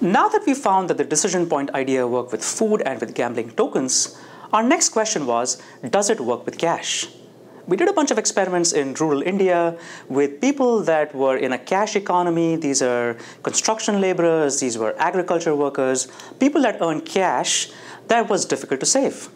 Now that we found that the decision point idea worked with food and with gambling tokens, our next question was, does it work with cash? We did a bunch of experiments in rural India with people that were in a cash economy. These are construction laborers, these were agriculture workers, people that earn cash that was difficult to save.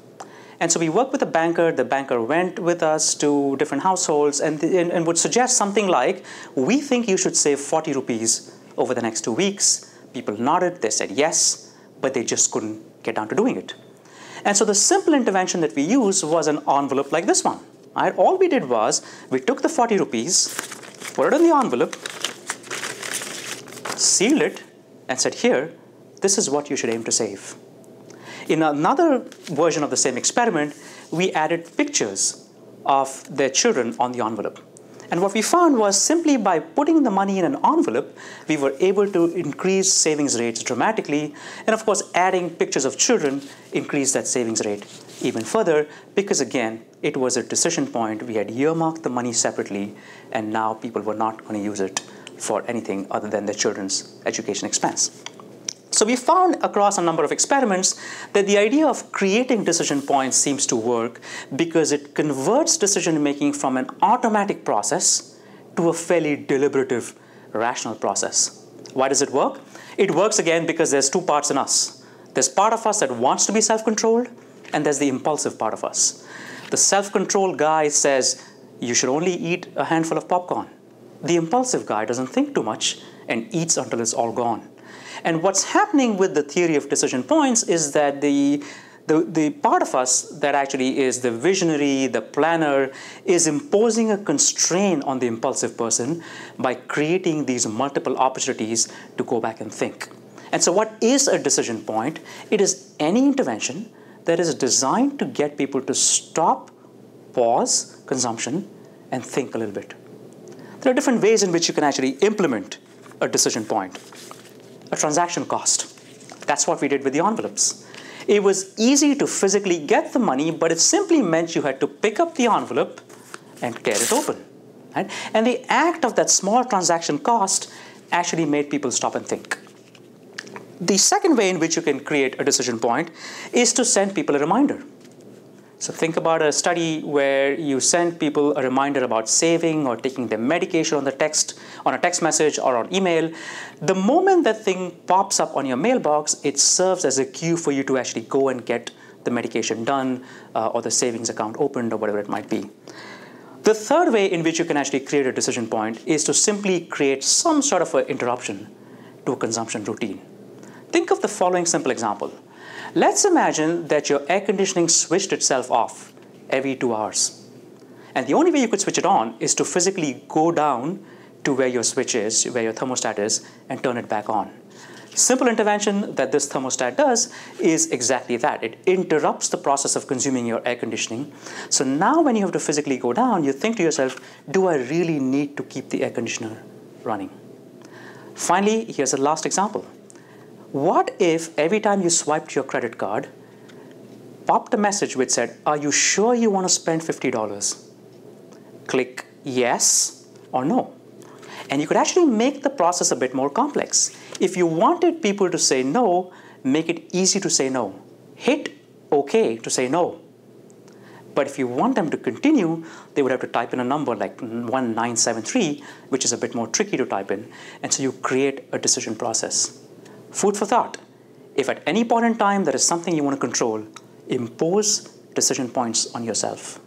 And so we worked with a banker. The banker went with us to different households and would suggest something like, we think you should save 40 rupees over the next 2 weeks. People nodded, they said yes, but they just couldn't get down to doing it. And so the simple intervention that we used was an envelope like this one. All we did was, we took the 40 rupees, put it in the envelope, sealed it, and said, here, this is what you should aim to save. In another version of the same experiment, we added pictures of their children on the envelope. And what we found was simply by putting the money in an envelope, we were able to increase savings rates dramatically. And of course, adding pictures of children increased that savings rate even further because, again, it was a decision point. We had earmarked the money separately, and now people were not going to use it for anything other than their children's education expense. So we found across a number of experiments that the idea of creating decision points seems to work because it converts decision-making from an automatic process to a fairly deliberative, rational process. Why does it work? It works, again, because there's two parts in us. There's part of us that wants to be self-controlled, and there's the impulsive part of us. The self-controlled guy says, you should only eat a handful of popcorn. The impulsive guy doesn't think too much and eats until it's all gone. And what's happening with the theory of decision points is that the part of us that actually is the visionary, the planner, is imposing a constraint on the impulsive person by creating these multiple opportunities to go back and think. And so what is a decision point? It is any intervention that is designed to get people to stop, pause consumption, and think a little bit. There are different ways in which you can actually implement a decision point. A transaction cost. That's what we did with the envelopes. It was easy to physically get the money, but it simply meant you had to pick up the envelope and tear it open. Right? And the act of that small transaction cost actually made people stop and think. The second way in which you can create a decision point is to send people a reminder. So think about a study where you send people a reminder about saving or taking their medication on a text message or on email. The moment that thing pops up on your mailbox, it serves as a cue for you to actually go and get the medication done or the savings account opened or whatever it might be. The third way in which you can actually create a decision point is to simply create some sort of an interruption to a consumption routine. Think of the following simple example. Let's imagine that your air conditioning switched itself off every 2 hours. And the only way you could switch it on is to physically go down to where your switch is, where your thermostat is, and turn it back on. Simple intervention that this thermostat does is exactly that. It interrupts the process of consuming your air conditioning. So now when you have to physically go down, you think to yourself, do I really need to keep the air conditioner running? Finally, here's the last example. What if every time you swiped your credit card, popped a message which said, are you sure you want to spend $50? Click yes or no. And you could actually make the process a bit more complex. If you wanted people to say no, make it easy to say no. Hit OK to say no. But if you want them to continue, they would have to type in a number like 1973, which is a bit more tricky to type in. And so you create a decision process. Food for thought. If at any point in time there is something you want to control, impose decision points on yourself.